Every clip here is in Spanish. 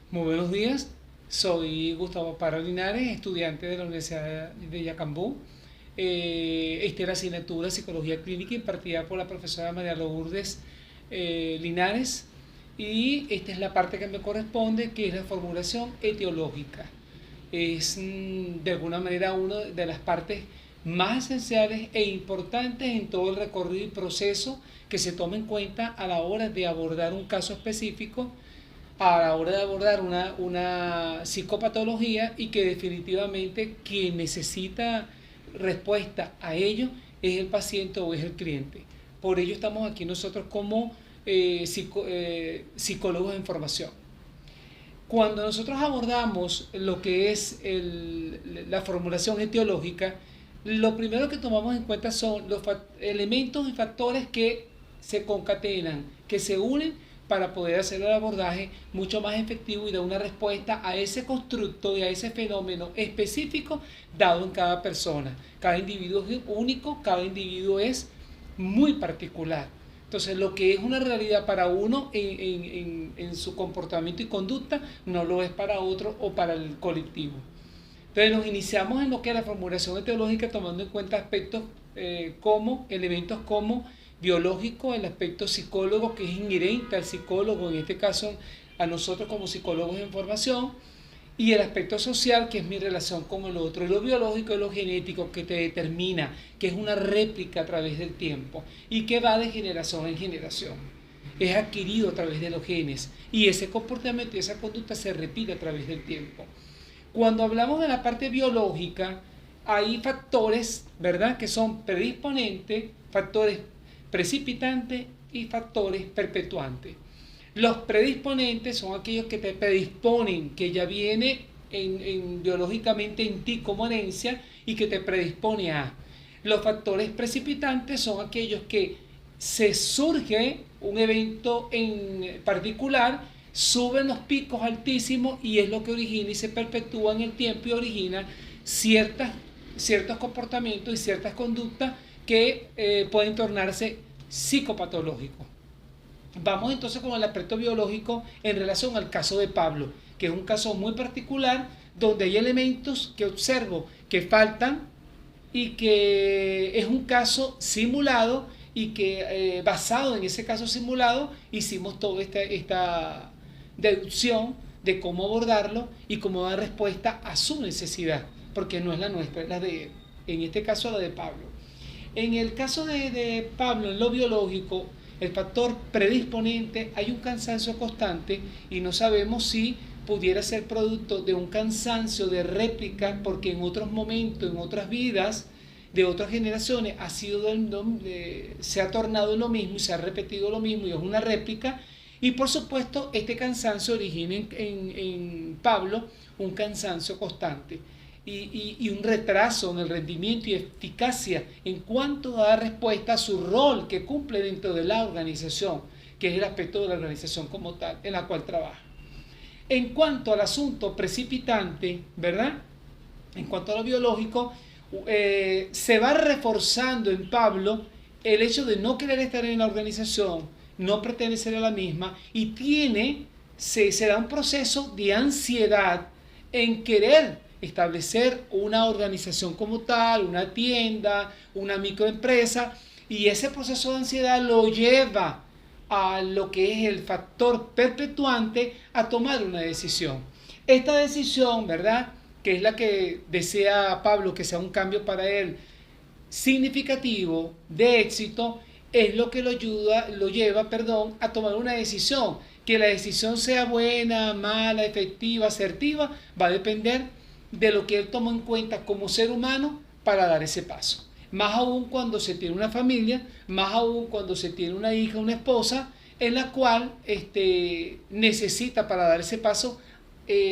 Muy buenos días, soy Gustavo Parra Linares, estudiante de la Universidad de Yacambú. Esta es la asignatura de Psicología Clínica impartida por la profesora María Lourdes Linares, y esta es la parte que me corresponde, que es la formulación etiológica. Es de alguna manera una de las partes más esenciales e importantes en todo el recorrido y proceso que se toma en cuenta a la hora de abordar un caso específico, a la hora de abordar una psicopatología, y que definitivamente quien necesita respuesta a ello es el paciente o es el cliente. Por ello estamos aquí nosotros como psicólogos en formación. Cuando nosotros abordamos lo que es la formulación etiológica, lo primero que tomamos en cuenta son los elementos y factores que se concatenan, que se unen para poder hacer el abordaje mucho más efectivo y dar una respuesta a ese constructo y a ese fenómeno específico dado en cada persona. Cada individuo es único, cada individuo es muy particular. Entonces, lo que es una realidad para uno en su comportamiento y conducta, no lo es para otro o para el colectivo. Entonces, nos iniciamos en lo que es la formulación etiológica, tomando en cuenta aspectos elementos como biológico, el aspecto psicólogo, que es inherente al psicólogo, en este caso a nosotros como psicólogos en formación, y el aspecto social, que es mi relación con el otro. Y lo biológico es lo genético, que te determina, que es una réplica a través del tiempo y que va de generación en generación. Es adquirido a través de los genes, y ese comportamiento y esa conducta se repite a través del tiempo. Cuando hablamos de la parte biológica, hay factores, ¿verdad?, que son predisponentes, factores precipitantes y factores perpetuantes. Los predisponentes son aquellos que te predisponen, que ya viene biológicamente en ti como herencia y que te predispone a. Los factores precipitantes son aquellos que se surge un evento en particular, suben los picos altísimos y es lo que origina y se perpetúa en el tiempo y origina ciertos comportamientos y ciertas conductas que pueden tornarse psicopatológicos. Vamos entonces con el aspecto biológico en relación al caso de Pablo, que es un caso muy particular donde hay elementos que observo que faltan y que es un caso simulado, y que basado en ese caso simulado hicimos toda esta deducción de cómo abordarlo y cómo dar respuesta a su necesidad, porque no es la nuestra, es la de, en este caso, la de Pablo. En el caso de Pablo, en lo biológico, el factor predisponente, hay un cansancio constante y no sabemos si pudiera ser producto de un cansancio de réplica, porque en otros momentos, en otras vidas de otras generaciones se ha tornado lo mismo y se ha repetido lo mismo y es una réplica. Y por supuesto, este cansancio origina en Pablo un cansancio constante y un retraso en el rendimiento y eficacia en cuanto a dar respuesta a su rol que cumple dentro de la organización, que es el aspecto de la organización como tal, en la cual trabaja. En cuanto al asunto precipitante, ¿verdad? En cuanto a lo biológico, se va reforzando en Pablo el hecho de no querer estar en la organización, no pertenecer a la misma, y se da un proceso de ansiedad en querer establecer una organización como tal, una tienda, una microempresa, y ese proceso de ansiedad lo lleva a lo que es el factor perpetuante a tomar una decisión. Esta decisión, ¿verdad?, que es la que desea Pablo que sea un cambio para él significativo, de éxito, es lo que lo lleva, a tomar una decisión. Que la decisión sea buena, mala, efectiva, asertiva, va a depender de lo que él tomó en cuenta como ser humano para dar ese paso. Más aún cuando se tiene una familia, más aún cuando se tiene una hija, una esposa, en la cual necesita para dar ese paso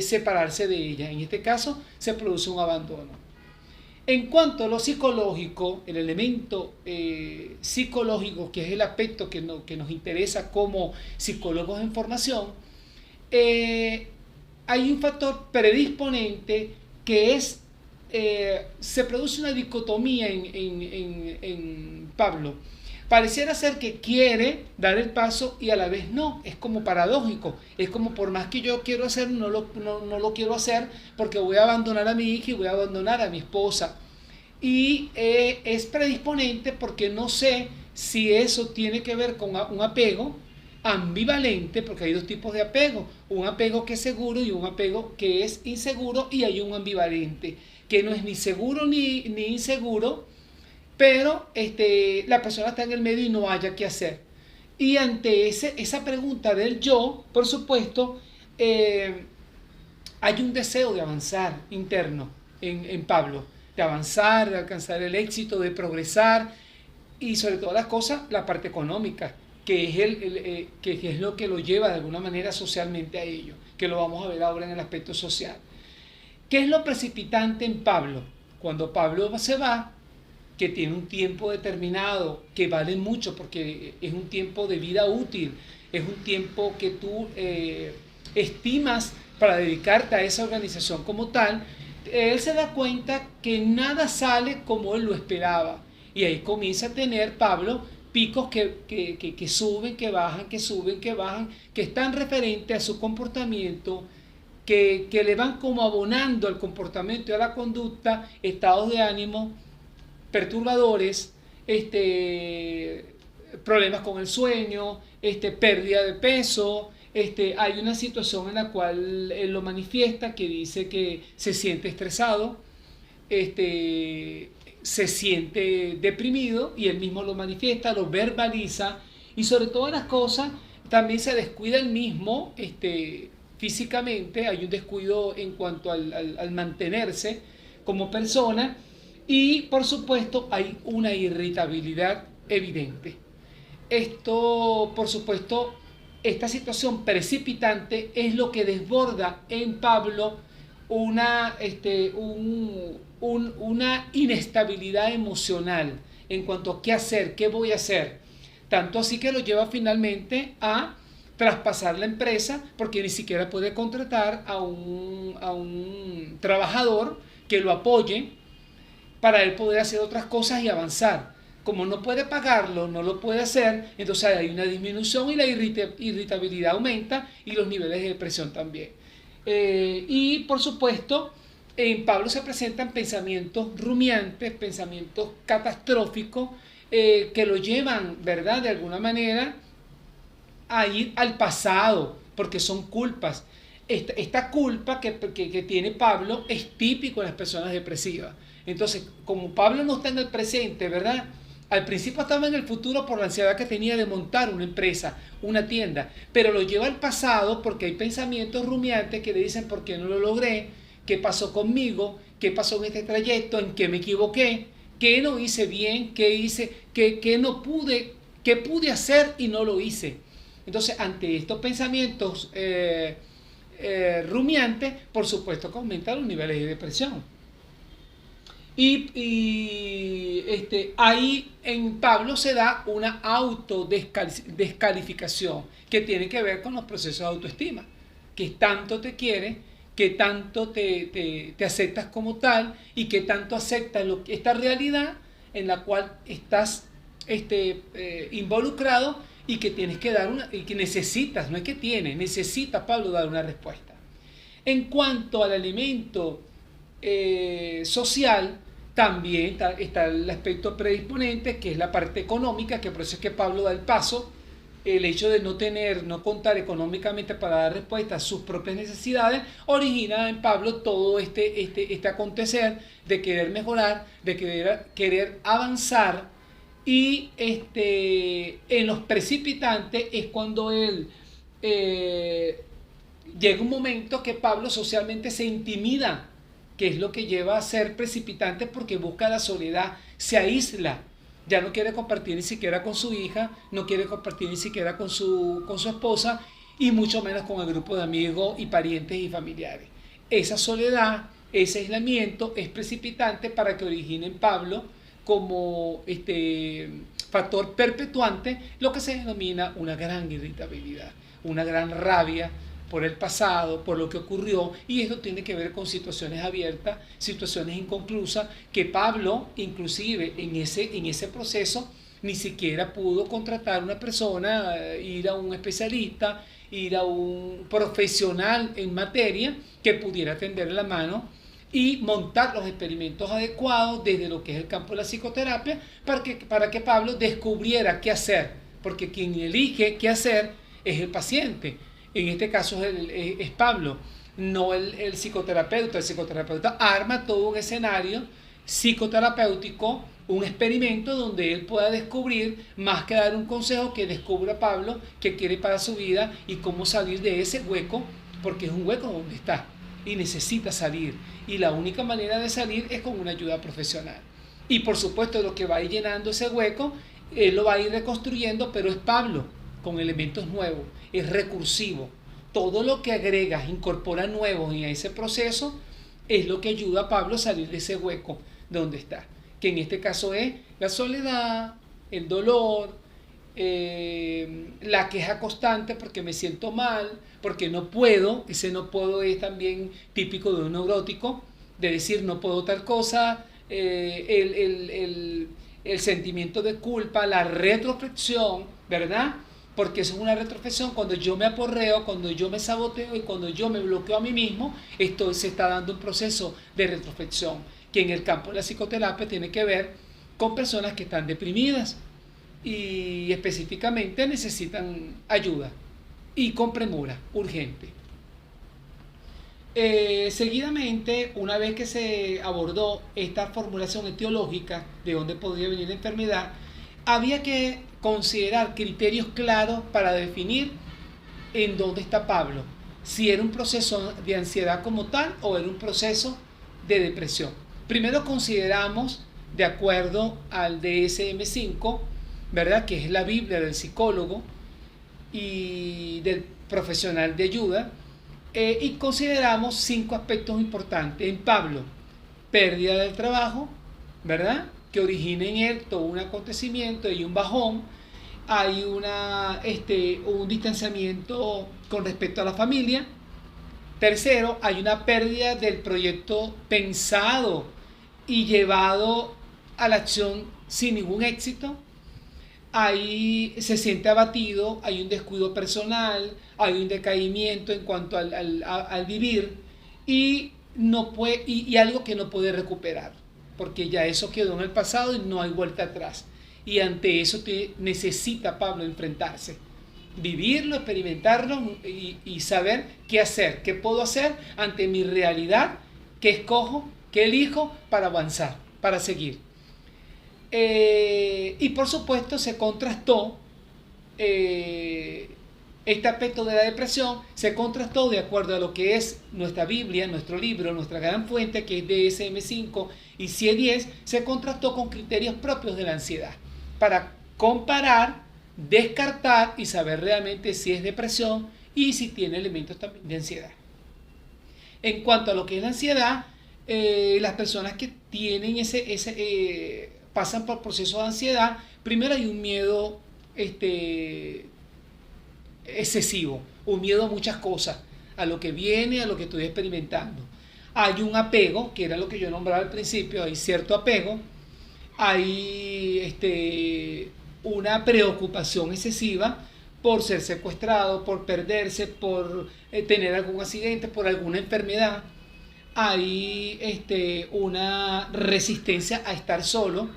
separarse de ella. En este caso se produce un abandono. En cuanto a lo psicológico, el elemento psicológico, que es el aspecto que nos interesa como psicólogos en formación, hay un factor predisponente que se produce una dicotomía en Pablo. pareciera ser que quiere dar el paso y a la vez no. Es como paradójico. Es como por más que yo quiero hacer, no lo quiero hacer porque voy a abandonar a mi hija y voy a abandonar a mi esposa. Y es predisponente porque no sé si eso tiene que ver con un apego ambivalente, porque hay dos tipos de apego, un apego que es seguro y un apego que es inseguro, y hay un ambivalente que no es ni seguro ni inseguro, pero la persona está en el medio y no haya qué hacer. Y ante esa pregunta del yo, por supuesto, hay un deseo de avanzar interno en Pablo, de avanzar, de alcanzar el éxito, de progresar, y sobre todas las cosas, la parte económica, que es lo que lo lleva de alguna manera socialmente a ello, que lo vamos a ver ahora en el aspecto social. ¿Qué es lo precipitante en Pablo? Cuando Pablo se va, que tiene un tiempo determinado, que vale mucho porque es un tiempo de vida útil, es un tiempo que tú estimas para dedicarte a esa organización como tal, él se da cuenta que nada sale como él lo esperaba. Y ahí comienza a tener Pablo picos que suben, que bajan, que suben, que bajan, que están referentes a su comportamiento, que le van como abonando al comportamiento y a la conducta, estados de ánimo perturbadores, problemas con el sueño, pérdida de peso. Hay una situación en la cual él lo manifiesta, que dice que se siente estresado, se siente deprimido, y él mismo lo manifiesta, lo verbaliza, y sobre todas las cosas también se descuida él mismo físicamente. Hay un descuido en cuanto al mantenerse como persona, y por supuesto hay una irritabilidad evidente. Esto, por supuesto, esta situación precipitante es lo que desborda en Pablo una inestabilidad emocional en cuanto a qué hacer, qué voy a hacer. Tanto así que lo lleva finalmente a traspasar la empresa, porque ni siquiera puede contratar a un trabajador que lo apoye para él poder hacer otras cosas y avanzar. Como no puede pagarlo, no lo puede hacer, entonces hay una disminución y la irritabilidad aumenta, y los niveles de depresión también. Y por supuesto, en Pablo se presentan pensamientos rumiantes, pensamientos catastróficos, que lo llevan, ¿verdad?, de alguna manera a ir al pasado, porque son culpas. Esta culpa que tiene Pablo es típico en las personas depresivas. Entonces, como Pablo no está en el presente, ¿verdad?, al principio estaba en el futuro por la ansiedad que tenía de montar una empresa, una tienda, pero lo lleva al pasado porque hay pensamientos rumiantes que le dicen: ¿por qué no lo logré? ¿Qué pasó conmigo? ¿Qué pasó en este trayecto? ¿En qué me equivoqué? ¿Qué no hice bien? ¿Qué hice? ¿Qué no pude? ¿Qué pude hacer y no lo hice? Entonces, ante estos pensamientos rumiantes, por supuesto que aumentan los niveles de depresión. Ahí en Pablo se da una autodescalificación que tiene que ver con los procesos de autoestima, que tanto te quiere, que tanto te aceptas como tal, y que tanto aceptas esta realidad en la cual estás involucrado, y que tienes que dar y que necesitas, no es que necesita Pablo dar una respuesta. En cuanto al elemento social, también está el aspecto predisponente, que es la parte económica, que por eso es que Pablo da el paso. El hecho de no contar económicamente para dar respuesta a sus propias necesidades, origina en Pablo todo este acontecer de querer mejorar, de querer avanzar. Y en los precipitantes es cuando él llega un momento que Pablo socialmente se intimida, que es lo que lleva a ser precipitante, porque busca la soledad, se aísla, ya no quiere compartir ni siquiera con su hija, no quiere compartir ni siquiera con su esposa, y mucho menos con el grupo de amigos y parientes y familiares. Esa soledad, ese aislamiento es precipitante para que origine en Pablo como factor perpetuante lo que se denomina una gran irritabilidad, una gran rabia por el pasado, por lo que ocurrió, y esto tiene que ver con situaciones abiertas, situaciones inconclusas, que Pablo inclusive en ese proceso ni siquiera pudo contratar una persona, ir a un especialista, ir a un profesional en materia que pudiera tenderle la mano y montar los experimentos adecuados desde lo que es el campo de la psicoterapia para que Pablo descubriera qué hacer, porque quien elige qué hacer es el paciente. En este caso es Pablo, no el psicoterapeuta. El psicoterapeuta arma todo un escenario psicoterapéutico, un experimento donde él pueda descubrir, más que dar un consejo, que descubra Pablo qué quiere para su vida y cómo salir de ese hueco, porque es un hueco donde está y necesita salir, y la única manera de salir es con una ayuda profesional. Y por supuesto lo que va a ir llenando ese hueco, él lo va a ir reconstruyendo, pero es Pablo con elementos nuevos, es recursivo. Todo lo que agregas, incorpora nuevos en ese proceso, es lo que ayuda a Pablo a salir de ese hueco donde está, que en este caso es la soledad, el dolor, la queja constante porque me siento mal, porque no puedo. Ese no puedo es también típico de un neurótico, de decir no puedo tal cosa, el sentimiento de culpa, la retrospección, ¿verdad? Porque eso es una retrospección. Cuando yo me aporreo, cuando yo me saboteo y cuando yo me bloqueo a mí mismo, esto se está dando un proceso de retrospección que en el campo de la psicoterapia tiene que ver con personas que están deprimidas y específicamente necesitan ayuda y con premura, urgente. Seguidamente, una vez que se abordó esta formulación etiológica de dónde podría venir la enfermedad, había que considerar criterios claros para definir en dónde está Pablo, si era un proceso de ansiedad como tal o era un proceso de depresión. Primero consideramos, de acuerdo al DSM-5, ¿verdad?, que es la Biblia del psicólogo y del profesional de ayuda, y consideramos 5 aspectos importantes. En Pablo, pérdida del trabajo, ¿verdad?, que origina en él todo un acontecimiento y un bajón. Hay un distanciamiento con respecto a la familia. Tercero, hay una pérdida del proyecto pensado y llevado a la acción sin ningún éxito. Ahí se siente abatido, hay un descuido personal, hay un decaimiento en cuanto al vivir y algo que no puede recuperar, porque ya eso quedó en el pasado y no hay vuelta atrás. Y ante eso necesita Pablo enfrentarse, vivirlo, experimentarlo y saber qué hacer, qué puedo hacer ante mi realidad, qué escojo, qué elijo para avanzar, para seguir. Y por supuesto se contrastó este aspecto de la depresión, se contrastó de acuerdo a lo que es nuestra Biblia, nuestro libro, nuestra gran fuente, que es DSM-5 y CIE-10, se contrastó con criterios propios de la ansiedad para comparar, descartar y saber realmente si es depresión y si tiene elementos también de ansiedad. En cuanto a lo que es la ansiedad, las personas que tienen pasan por procesos de ansiedad, primero hay un miedo excesivo, un miedo a muchas cosas, a lo que viene, a lo que estoy experimentando. Hay un apego, que era lo que yo nombraba al principio, hay cierto apego, hay una preocupación excesiva por ser secuestrado, por perderse, por tener algún accidente, por alguna enfermedad. Hay una resistencia a estar solo.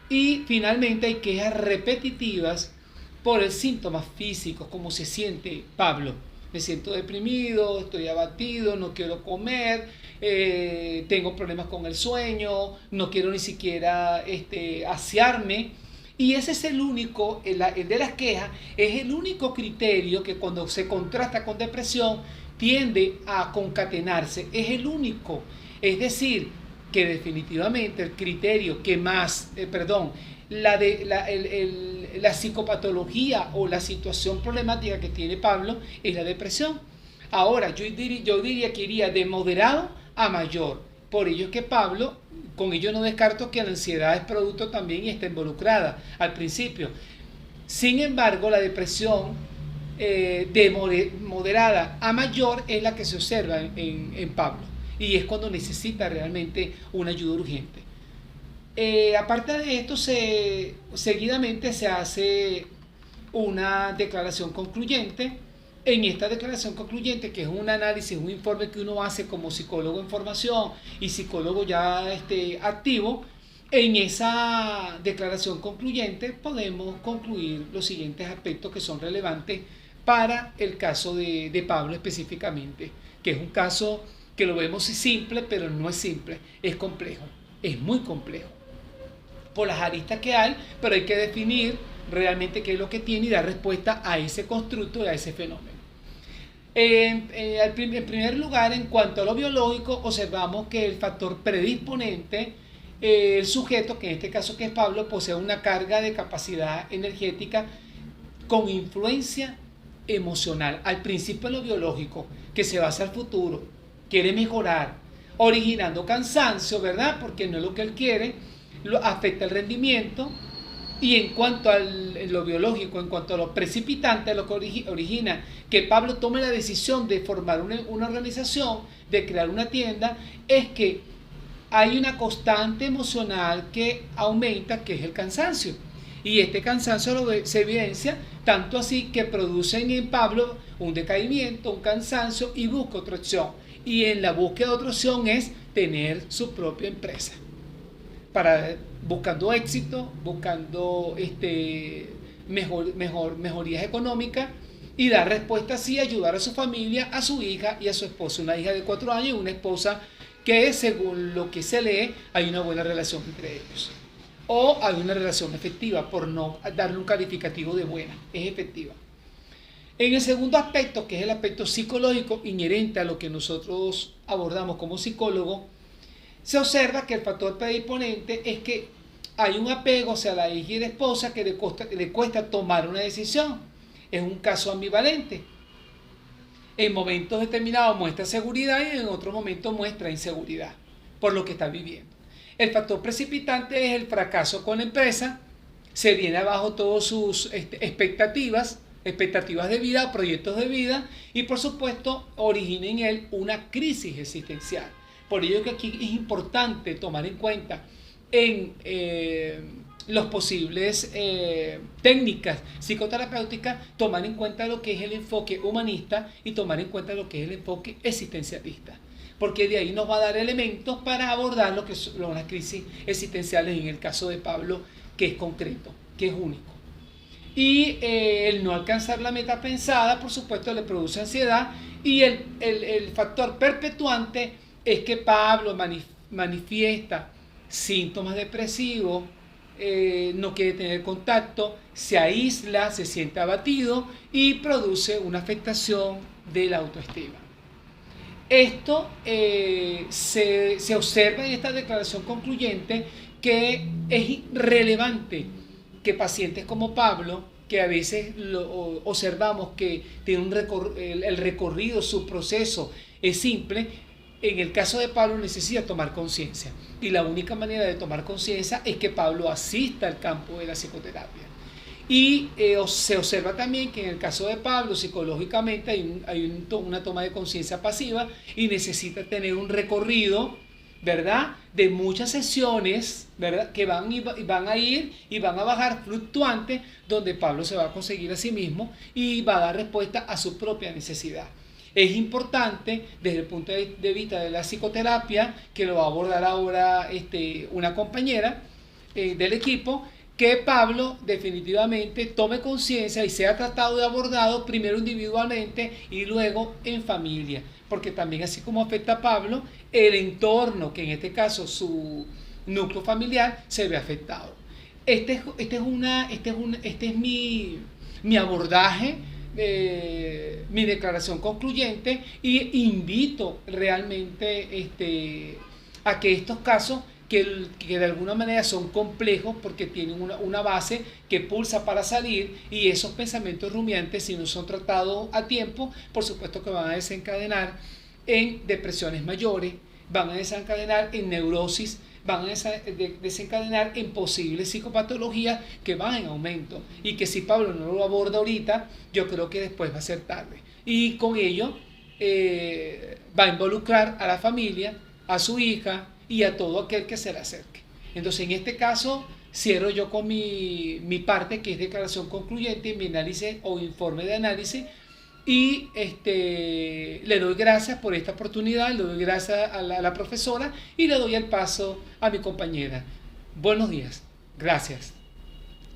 Y finalmente hay quejas repetitivas por el síntomas físicos, como se siente Pablo. Me siento deprimido, estoy abatido, no quiero comer, tengo problemas con el sueño, no quiero ni siquiera asearme. Y ese es el único, el de las quejas, es el único criterio que cuando se contrasta con depresión tiende a concatenarse, es el único. Es decir, que definitivamente el criterio que más, la psicopatología o la situación problemática que tiene Pablo es la depresión. Ahora, yo diría que iría de moderado a mayor. Por ello es que Pablo, con ello no descarto que la ansiedad es producto también y está involucrada al principio. Sin embargo, la depresión de moderada a mayor es la que se observa en Pablo. Y es cuando necesita realmente una ayuda urgente. Aparte de esto, seguidamente se hace una declaración concluyente. En esta declaración concluyente, que es un análisis, un informe que uno hace como psicólogo en formación y psicólogo ya activo, en esa declaración concluyente podemos concluir los siguientes aspectos que son relevantes para el caso de Pablo específicamente, que es un caso que lo vemos simple, pero no es simple, es complejo, es muy complejo por las aristas que hay, pero hay que definir realmente qué es lo que tiene y dar respuesta a ese constructo y a ese fenómeno. En primer lugar, en cuanto a lo biológico, observamos que el factor predisponente, el sujeto, que en este caso que es Pablo, posee una carga de capacidad energética con influencia emocional. Al principio lo biológico, que se basa al futuro, quiere mejorar, originando cansancio, ¿verdad? Porque no es lo que él quiere, afecta el rendimiento. Y en cuanto a lo biológico, en cuanto a lo precipitante, lo que origina que Pablo tome la decisión de formar una organización, de crear una tienda, es que hay una constante emocional que aumenta, que es el cansancio. Y este cansancio se evidencia tanto así que producen en Pablo un decaimiento, un cansancio y busca otra opción. Y en la búsqueda de otra opción es tener su propia empresa. Buscando éxito, buscando mejorías económicas y dar respuesta así, ayudar a su familia, a su hija y a su esposa. Una hija de 4 años y una esposa que, según lo que se lee, hay una buena relación entre ellos. O hay una relación efectiva, por no darle un calificativo de buena, es efectiva. En el segundo aspecto, que es el aspecto psicológico inherente a lo que nosotros abordamos como psicólogos, se observa que el factor predisponente es que hay un apego hacia la hija y la esposa que le cuesta tomar una decisión. Es un caso ambivalente. En momentos determinados muestra seguridad y en otros momentos muestra inseguridad por lo que está viviendo. El factor precipitante es el fracaso con la empresa. Se viene abajo todas sus expectativas de vida, proyectos de vida, y por supuesto origina en él una crisis existencial. Por ello que aquí es importante tomar en cuenta en los posibles técnicas psicoterapéuticas, tomar en cuenta lo que es el enfoque humanista y tomar en cuenta lo que es el enfoque existencialista, porque de ahí nos va a dar elementos para abordar lo que son las crisis existenciales en el caso de Pablo, que es concreto, que es único. Y el no alcanzar la meta pensada, por supuesto, le produce ansiedad, y el factor perpetuante es que Pablo manifiesta síntomas depresivos, no quiere tener contacto, se aísla, se siente abatido y produce una afectación de la autoestima. Esto se observa en esta declaración concluyente, que es relevante que pacientes como Pablo, que a veces observamos que tiene el recorrido, su proceso es simple, en el caso de Pablo necesita tomar conciencia. Y la única manera de tomar conciencia es que Pablo asista al campo de la psicoterapia. Y se observa también que en el caso de Pablo, psicológicamente hay una toma de conciencia pasiva y necesita tener un recorrido, ¿verdad?, de muchas sesiones, ¿verdad?, que van a ir y van a bajar fluctuantes, donde Pablo se va a conseguir a sí mismo y va a dar respuesta a su propia necesidad. Es importante desde el punto de vista de la psicoterapia, que lo va a abordar ahora una compañera del equipo, que Pablo definitivamente tome conciencia y sea tratado y abordado primero individualmente y luego en familia, porque también, así como afecta a Pablo, el entorno, que en este caso su núcleo familiar, se ve afectado. Este es mi abordaje, mi declaración concluyente, y invito realmente a que estos casos que de alguna manera son complejos porque tienen una base que pulsa para salir, y esos pensamientos rumiantes, si no son tratados a tiempo, por supuesto que van a desencadenar en depresiones mayores, van a desencadenar en neurosis, van a desencadenar en posibles psicopatologías que van en aumento, y que si Pablo no lo aborda ahorita, yo creo que después va a ser tarde, y con ello va a involucrar a la familia, a su hija y a todo aquel que se le acerque. Entonces, en este caso, cierro yo con mi parte, que es declaración concluyente, mi análisis o informe de análisis, y le doy gracias por esta oportunidad, le doy gracias a la profesora y le doy el paso a mi compañera. Buenos días. Gracias.